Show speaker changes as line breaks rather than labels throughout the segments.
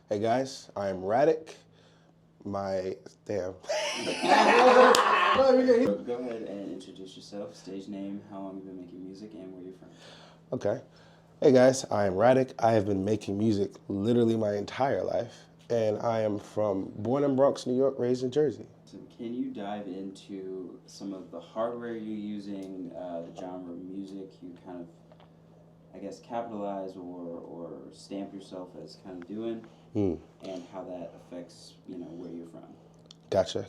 Hey guys, I am Radic. My damn.
Go ahead and introduce yourself, stage name, how long you've been making music, and where you're from.
Okay. Hey guys, I am Radic. I have been making music literally my entire life, and I am born in Bronx, New York, raised in Jersey.
So can you dive into some of the hardware you're using, the genre of music you kind of, I guess, capitalize or stamp yourself as kind of doing, and how that affects, where you're from?
Gotcha.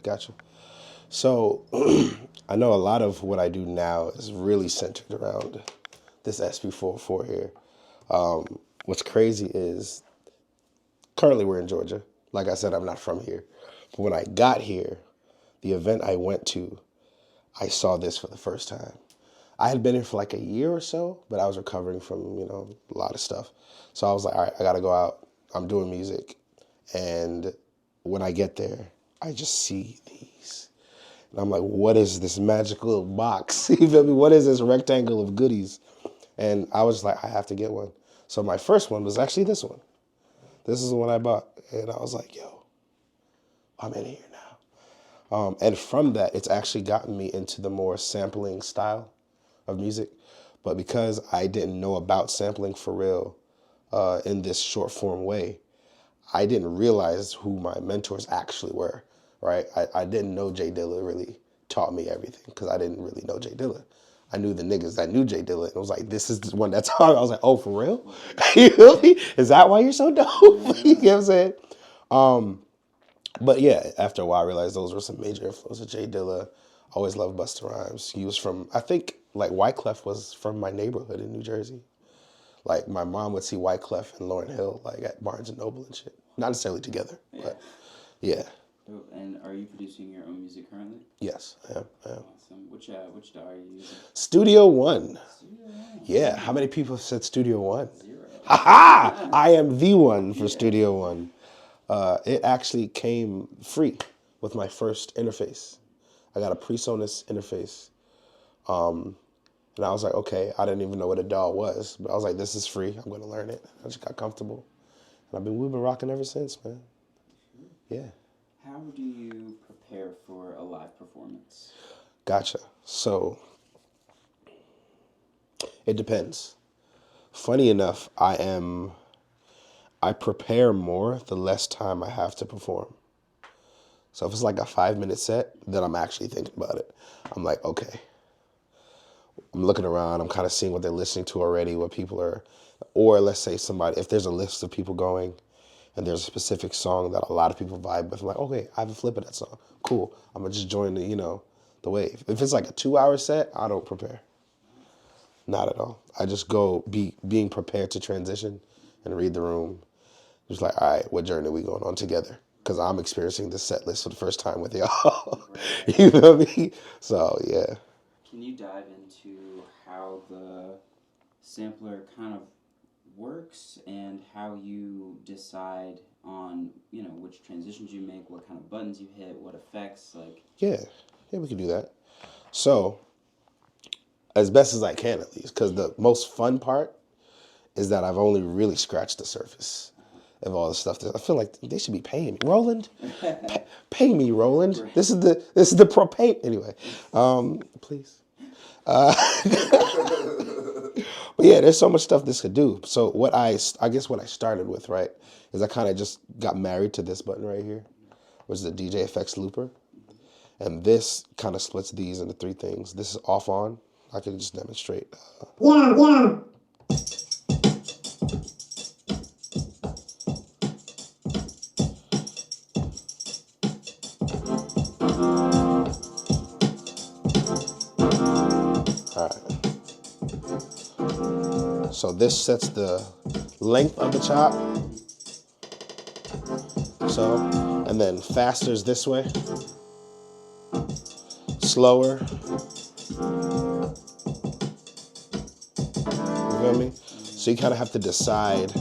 So, I know a lot of what I do now is really centered around this SP44 here. What's crazy is currently we're in Georgia. Like I said, I'm not from here. But when I got here, the event I went to, I saw this for the first time. I had been here for like a year or so, but I was recovering from, a lot of stuff. So I was like, all right, I gotta go out. I'm doing music. And when I get there, I just see these. And I'm like, what is this magical little box? You feel me? What is this rectangle of goodies? And I was like, I have to get one. So my first one was actually this one. This is the one I bought. And I was like, yo, I'm in here now. And from that, it's actually gotten me into the more sampling style of music. But because I didn't know about sampling for real in this short form way, I didn't realize who my mentors actually were, right? I didn't know Jay Dilla really taught me everything because I didn't really know Jay Dilla. I knew the niggas that knew Jay Dilla, and it was like, this is the one that's taught. I was like, oh, for real? You feel me? Is that why you're so dope? You know what I'm saying? But yeah, after a while, I realized those were some major influences. Jay Dilla, always loved Busta Rhymes. He was from, I think, like Wyclef was from my neighborhood in New Jersey. Like my mom would see Wyclef and Lauryn Hill like at Barnes and Noble and shit. Not necessarily together, but yeah.
Dope. And are you producing your own music currently?
Yes, I am.
Awesome. Which DAW are you using?
Studio One.
Studio One.
Yeah. How many people have said Studio One?
0.
Ha! I am the one for Studio One. It actually came free with my first interface. I got a PreSonus interface. And I was like, okay, I didn't even know what a DAW was, but I was like, this is free. I'm going to learn it. I just got comfortable. And we've been rocking ever since, man. Yeah.
How do you prepare for a live performance?
Gotcha. So it depends. Funny enough, I prepare more the less time I have to perform. So if it's like a 5-minute set, then I'm actually thinking about it. I'm like, okay, I'm looking around, I'm kind of seeing what they're listening to already, what people are, or let's say if there's a list of people going and there's a specific song that a lot of people vibe with, I'm like, okay, I have a flip of that song. Cool. I'm gonna just join the wave. If it's like a 2-hour set, I don't prepare. Not at all. I just go being prepared to transition and read the room. Just like, all right, what journey are we going on together? Because I'm experiencing this set list for the first time with y'all. You know what I mean? So, yeah.
Can you dive into how the sampler kind of works and how you decide on, which transitions you make, what kind of buttons you hit, what effects, like?
Yeah, we can do that. So, as best as I can at least, because the most fun part is that I've only really scratched the surface of all the stuff that I feel like they should be paying me. Roland, pay me, Roland. Right. This is the pro pay anyway. Please. But yeah, there's so much stuff this could do. So I guess what I started with, right, is I kind of just got married to this button right here, which is the DJ Effects Looper. And this kind of splits these into 3 things. This is off on. I can just demonstrate. Yeah. All right. So this sets the length of the chop. So, and then faster's this way. Slower. You feel me? So you kind of have to decide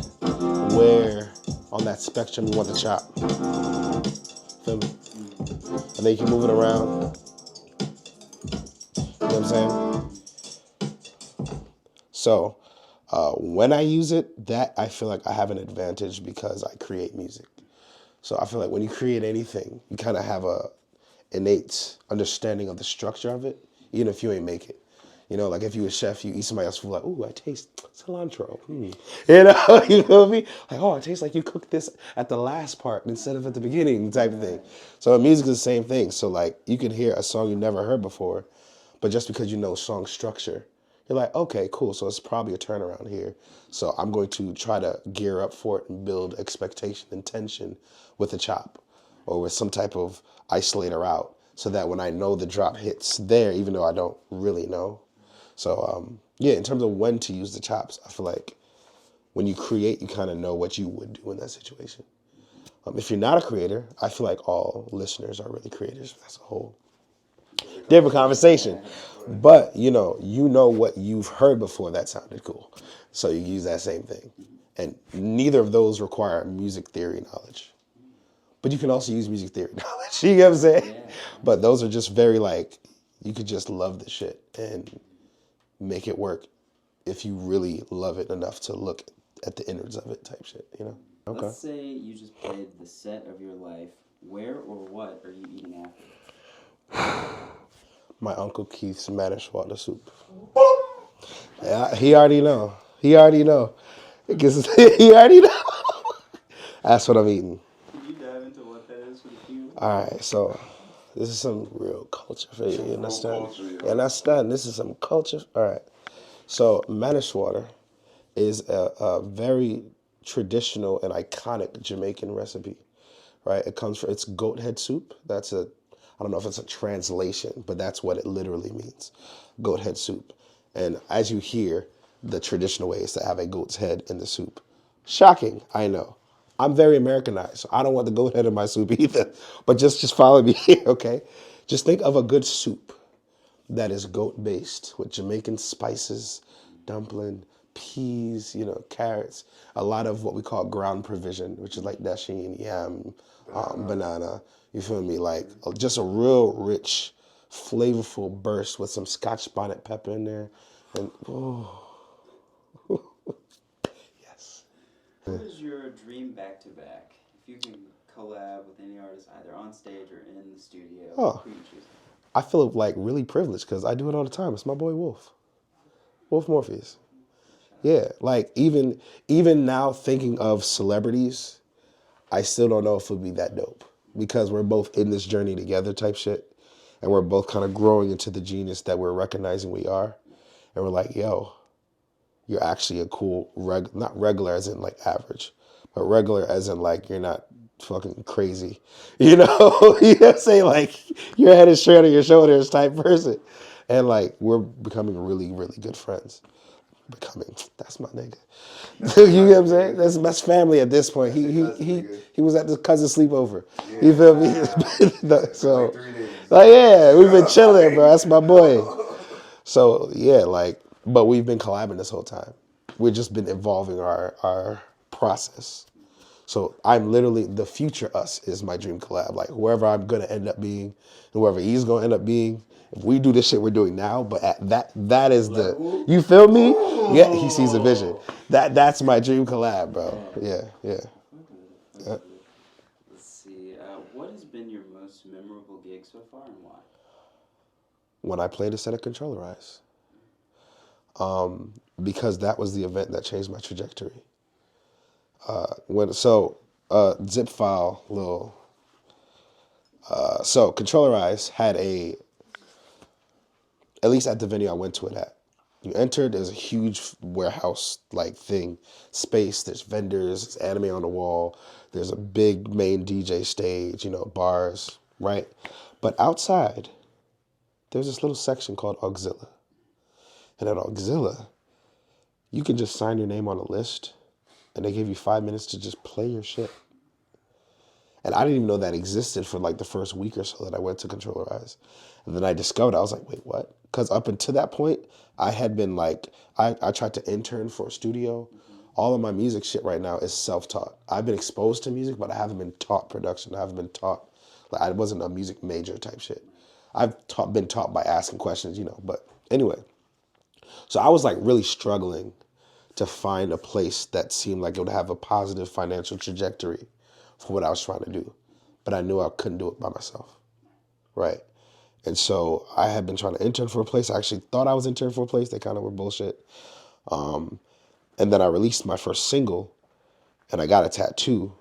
where on that spectrum you want the chop. Feel me? And then you can move it around. You know what I'm saying? So, When I use it, that I feel like I have an advantage because I create music. So I feel like when you create anything, you kind of have a innate understanding of the structure of it, even if you ain't make it. You know, like if you a chef, you eat somebody else's food, like, ooh, I taste cilantro. You know, you feel me? Like, oh, it tastes like you cooked this at the last part instead of at the beginning, type of thing. So music is the same thing. So like, you can hear a song you never heard before, but just because you know song structure, you're like, okay, cool. So it's probably a turnaround here. So I'm going to try to gear up for it and build expectation and tension with a chop or with some type of isolator out so that when I know the drop hits there, even though I don't really know. So, yeah, in terms of when to use the chops, I feel like when you create, you kind of know what you would do in that situation. If you're not a creator, I feel like all listeners are really creators. That's a whole different conversation. But you know what you've heard before that sounded cool. So you use that same thing. And neither of those require music theory knowledge. But you can also use music theory knowledge. You know what I'm saying?
Yeah.
But those are just very like, you could just love the shit and make it work if you really love it enough to look at the innards of it type shit, you know? Okay.
Let's say you just played the set of your life. Where or what are you eating after?
My Uncle Keith's Spanish water soup. Yeah, he already know. He already know. Because he already know. That's what I'm eating.
Can you dive into what that is for the few?
All right, so this is some real culture for you. You understand? You understand? This is some culture. All right. So Manish water is a very traditional and iconic Jamaican recipe, right? It comes from, it's goat head soup. I don't know if it's a translation, but that's what it literally means, goat head soup. And as you hear, the traditional way is to have a goat's head in the soup. Shocking, I know. I'm very Americanized, so I don't want the goat head in my soup either. But just follow me here, okay? Just think of a good soup that is goat based with Jamaican spices, dumpling, peas, carrots, a lot of what we call ground provision, which is like dasheen, yam, banana. You feel me? Like just a real rich, flavorful burst with some Scotch bonnet pepper in there, and yes.
What is your dream back to back? If you can collab with any artist, either on stage or in the studio, who you choose?
I feel like really privileged because I do it all the time. It's my boy Wolf, Wolf Morpheus. Yeah, like even now thinking of celebrities, I still don't know if it would be that dope because we're both in this journey together type shit. And we're both kind of growing into the genius that we're recognizing we are. And we're like, yo, you're actually a cool, not regular as in like average, but regular as in like you're not fucking crazy. You know what I'm saying? Like your head is straight on your shoulders type person. And like we're becoming really, really good friends. That's my nigga. You know what I'm saying? That's family at this point. He was at the cousin sleepover. You feel me? So like yeah, we've been chilling, bro. That's my boy. So yeah, like, but we've been collabing this whole time. We've just been evolving our process. So I'm literally, the future us is my dream collab. Like whoever I'm gonna end up being, whoever he's gonna end up being, if we do this shit we're doing now, but at that is the, you feel me? Yeah, he sees a vision. That's my dream collab, bro. Yeah.
Let's see. What has been your most memorable gig so far and why?
When I played a set of Controllerize. Because that was the event that changed my trajectory. Zip file little. So Controllerize had at least at the venue I went to it at. You entered, there's a huge warehouse like thing, space, there's vendors, there's anime on the wall, there's a big main DJ stage, bars, right? But outside, there's this little section called Auxilla. And at Auxilla, you can just sign your name on a list and they give you 5 minutes to just play your shit. And I didn't even know that existed for like the first week or so that I went to Controllerize. And then I discovered, I was like, wait, what? Because up until that point, I had been like, I tried to intern for a studio. All of my music shit right now is self-taught. I've been exposed to music, but I haven't been taught production. I haven't been taught, like I wasn't a music major type shit. Been taught by asking questions, but anyway. So I was like really struggling to find a place that seemed like it would have a positive financial trajectory for what I was trying to do. But I knew I couldn't do it by myself, right? And so I had been trying to intern for a place. I actually thought I was interning for a place. They kind of were bullshit. And then I released my first single, and I got a tattoo.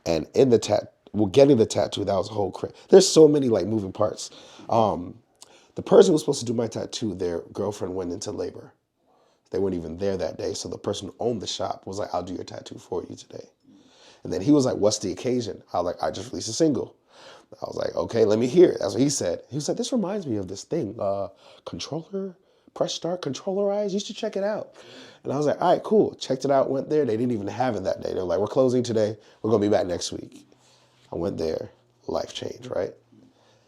And in the getting the tattoo, that was a whole there's so many like moving parts. The person who was supposed to do my tattoo, their girlfriend went into labor. They weren't even there that day. So the person who owned the shop was like, I'll do your tattoo for you today. And then he was like, what's the occasion? I was like, I just released a single. I was like, okay, let me hear it. That's what he said. He said, this reminds me of this thing, controller, press start, controllerize. You should check it out. And I was like, all right, cool. Checked it out, went there. They didn't even have it that day. They were like, we're closing today. We're going to be back next week. I went there, life changed, right?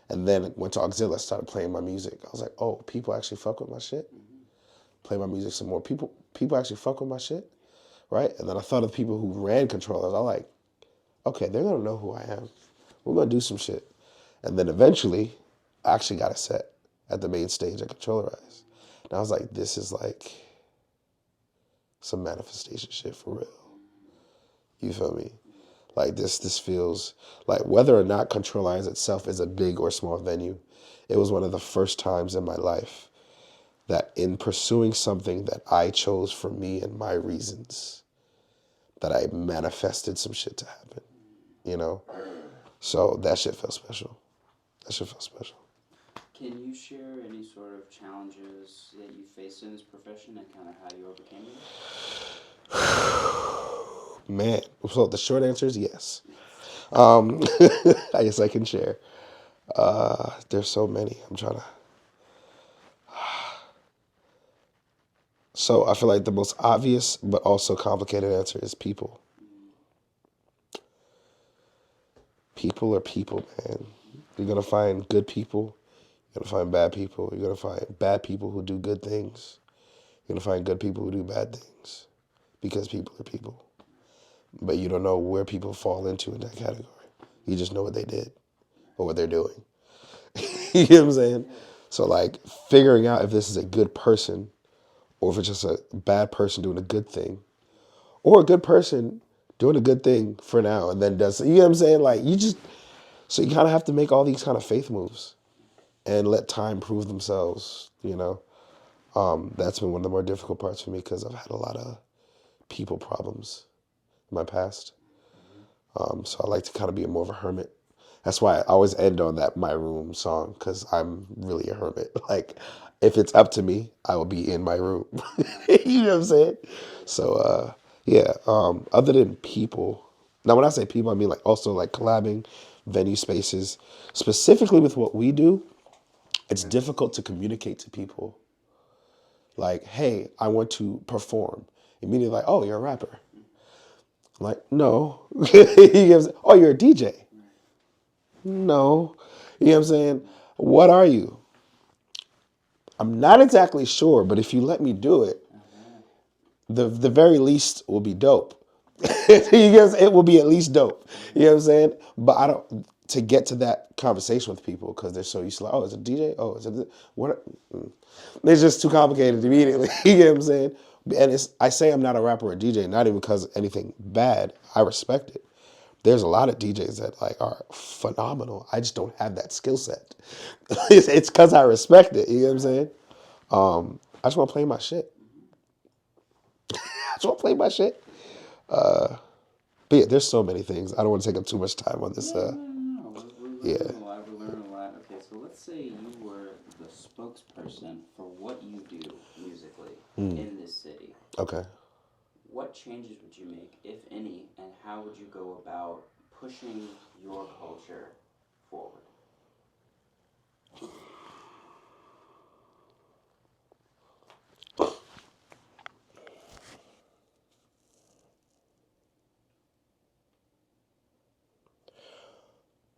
And then went to Auxilla, started playing my music. I was like, oh, people actually fuck with my shit. Play my music some more. People actually fuck with my shit, right? And then I thought of the people who ran controllers. I was like, okay, they're gonna know who I am. We're gonna do some shit. And then eventually, I actually got a set at the main stage at Controllerize. And I was like, this is like some manifestation shit for real. You feel me? Like this feels like whether or not Controllerize itself is a big or small venue, it was one of the first times in my life that in pursuing something that I chose for me and my reasons, that I manifested some shit to happen, you know? So that shit felt special. That shit felt special.
Can you share any sort of challenges that you faced in this profession and kind of how you overcame them?
Man, so the short answer is yes. I guess I can share. There's so many. I'm trying to. So I feel like the most obvious but also complicated answer is people. People are people, man. You're gonna find good people. You're gonna find bad people. You're gonna find bad people who do good things. You're gonna find good people who do bad things. Because people are people. But you don't know where people fall into in that category. You just know what they did or what they're doing. You know what I'm saying? So like figuring out if this is a good person or if it's just a bad person doing a good thing or a good person doing a good thing for now and then does, you know what I'm saying? Like so you kind of have to make all these kind of faith moves and let time prove themselves, you know? That's been one of the more difficult parts for me because I've had a lot of people problems in my past. So I like to kind of be more of a hermit. That's why I always end on that My Room song, because I'm really a hermit. Like, if it's up to me, I will be in my room. You know what I'm saying? So, yeah, other than people, now when I say people, I mean like also like collabing, venue spaces. Specifically with what we do, it's difficult to communicate to people. Like, hey, I want to perform. Immediately like, oh, you're a rapper. I'm like, no. Oh, you're a DJ. No. You know what I'm saying? What are you? I'm not exactly sure, but if you let me do it, the very least will be dope. It will be at least dope. You know what I'm saying? But I don't to get to that conversation with people because they're so used to like, oh, it's a DJ? Oh, it's a what? It's just too complicated immediately. You know what I'm saying? And I say I'm not a rapper or a DJ, not even because of anything bad. I respect it. There's a lot of DJs that like are phenomenal. I just don't have that skill set. It's because I respect it. You know what I'm saying? I just want to play my shit. I just want to play my shit. But yeah, there's so many things. I don't want to take up too much time on this.
No. We're
Yeah.
learning a lot. We're learning a lot. Okay, so let's say you were the spokesperson for what you do musically in this city.
Okay.
What changes would you make, if any, and how would you go about pushing your culture forward?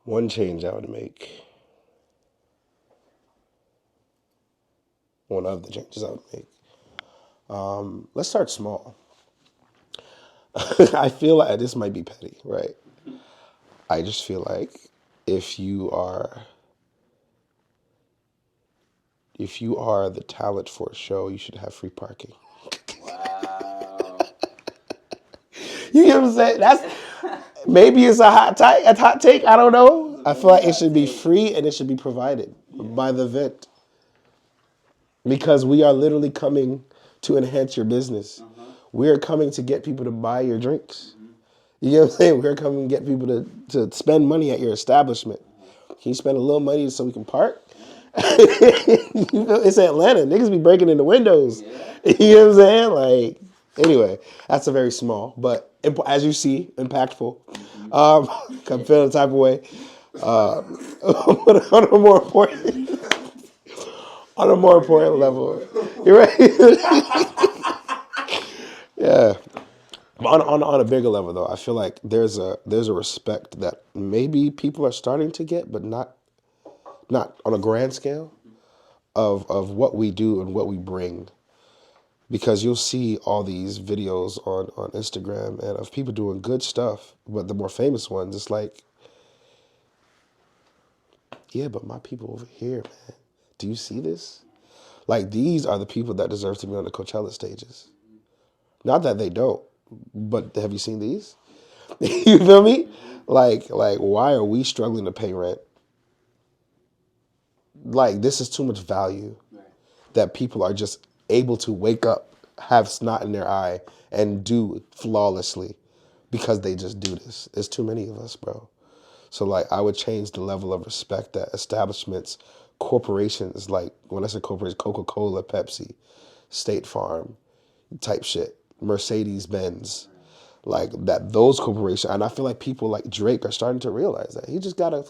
One change I would make. One of the changes I would make. Let's start small. I feel like this might be petty, right? I just feel like if you are if you are the talent for a show, you should have free parking.
Wow.
You know what I'm saying? That's maybe it's a hot take. I don't know. I feel like it should be free and it should be provided by the event because we are literally coming to enhance your business. We are coming to get people to buy your drinks. You know what I'm saying? We're coming to get people to spend money at your establishment. Can you spend a little money so we can park? It's Atlanta. Niggas be breaking into windows. You know what I'm saying? Like, anyway, that's a very small, but as you see, impactful. I'm feeling the type of way. But on a more important, level, you're right. Yeah. But on a bigger level, though, I feel like there's a respect that maybe people are starting to get, but not on a grand scale of what we do and what we bring. Because you'll see all these videos on Instagram and of people doing good stuff, but the more famous ones, it's like, yeah, but my people over here, man, do you see this? Like, these are the people that deserve to be on the Coachella stages. Not that they don't, but have you seen these? You feel me? Like, why are we struggling to pay rent? Like, this is too much value that people are just able to wake up, have snot in their eye, and do flawlessly because they just do this. There's too many of us, bro. So, like, I would change the level of respect that establishments, corporations, like, when I say corporations, Coca-Cola, Pepsi, State Farm type shit, Mercedes-Benz, like that, those corporations. And I feel like people like Drake are starting to realize that. He just got a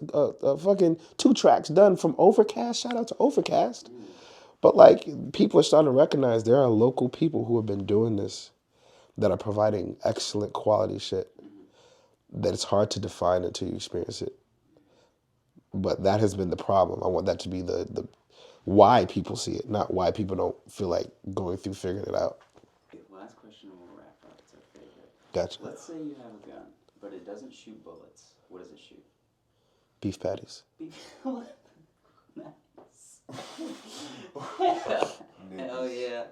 fucking 2 tracks done from Overcast. Shout out to Overcast. But like, people are starting to recognize there are local people who have been doing this that are providing excellent quality shit that it's hard to define until you experience it. But that has been the problem. I want that to be the why people see it, not why people don't feel like going through figuring it out.
Last question and we'll wrap up. It's our favorite.
Gotcha.
Let's say you have a gun, but it doesn't shoot bullets. What does it shoot?
Beef patties.
Nice. Hell yeah.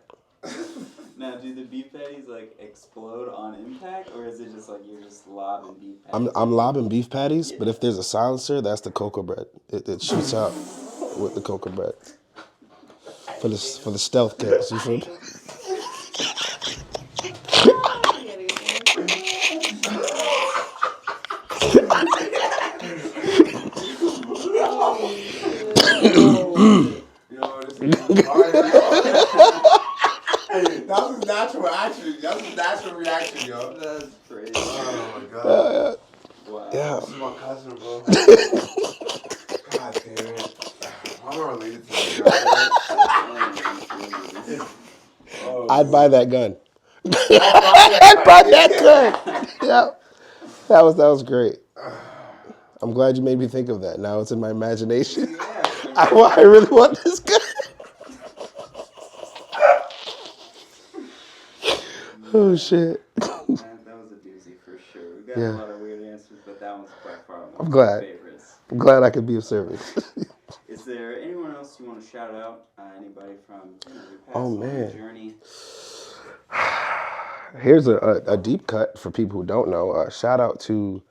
Now, do the beef patties like explode on impact, or is it just like you're just lobbing beef patties?
I'm lobbing beef patties, but if there's a silencer, that's the cocoa bread. It shoots out with the cocoa bread for the stealth kills. You feel me?
That was natural action. That was natural reaction, yo.
That's crazy.
Oh my god.
Wow.
Yeah.
This is my cousin, bro. God damn it. I'm not related to him.
I'd buy that gun. I'd buy that gun. Yeah. That was great. I'm glad you made me think of that. Now it's in my imagination. I really want this gun. Oh shit.
That was a doozy for sure. We got a lot of weird answers, but that one's by far one of my favorites.
I'm glad I could be of service.
Is there anyone else you want to shout out? Anybody from your past journey?
Here's a deep cut for people who don't know. Shout out to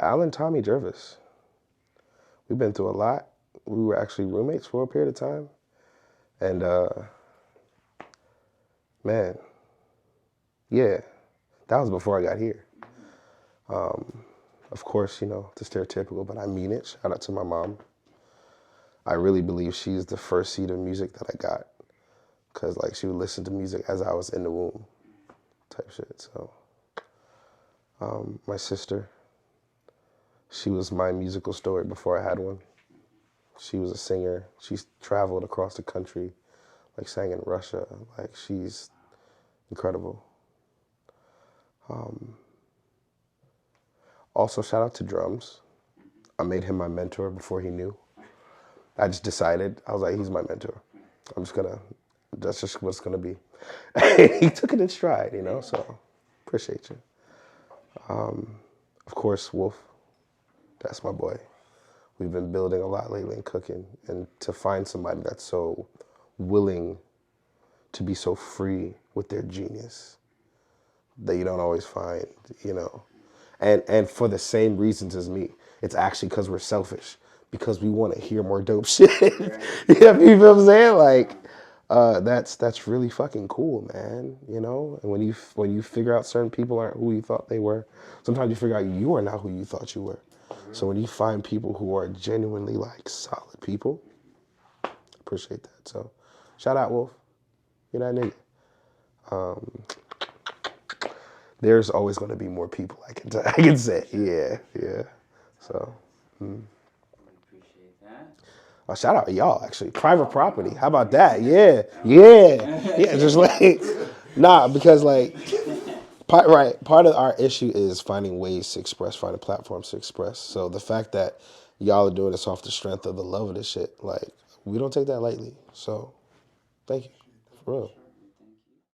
Alan Tommy Jervis. We've been through a lot. We were actually roommates for a period of time. And man, yeah, that was before I got here. Of course, you know, the stereotypical, but I mean it. Shout out to my mom. I really believe she's the first seed of music that I got. Cause like she would listen to music as I was in the womb type shit. So my sister, she was my musical story before I had one. She was a singer. She's traveled across the country, like sang in Russia. Like she's incredible. Also, shout out to drums. I made him my mentor before he knew. I just decided, I was like, he's my mentor. That's just what it's gonna be. He took it in stride, you know, so appreciate you. Of course, Wolf, that's my boy. We've been building a lot lately and cooking, and to find somebody that's so willing to be so free with their genius that you don't always find, you know. And for the same reasons as me. It's actually because we're selfish, because we want to hear more dope shit. You feel what I'm saying? Like, that's really fucking cool, man. You know, and when you figure out certain people aren't who you thought they were, sometimes you figure out you are not who you thought you were. So when you find people who are genuinely like solid people, appreciate that. So, shout out Wolf, you know that nigga. There's always going to be more people I can say. Yeah, yeah. So,
We appreciate that.
shout out y'all actually. Private property. How about that? Yeah, yeah, yeah. Just like nah, because like part of our issue is finding ways to express, finding platforms to express. So the fact that y'all are doing this off the strength of the love of this shit, like we don't take that lightly. So, thank you for real.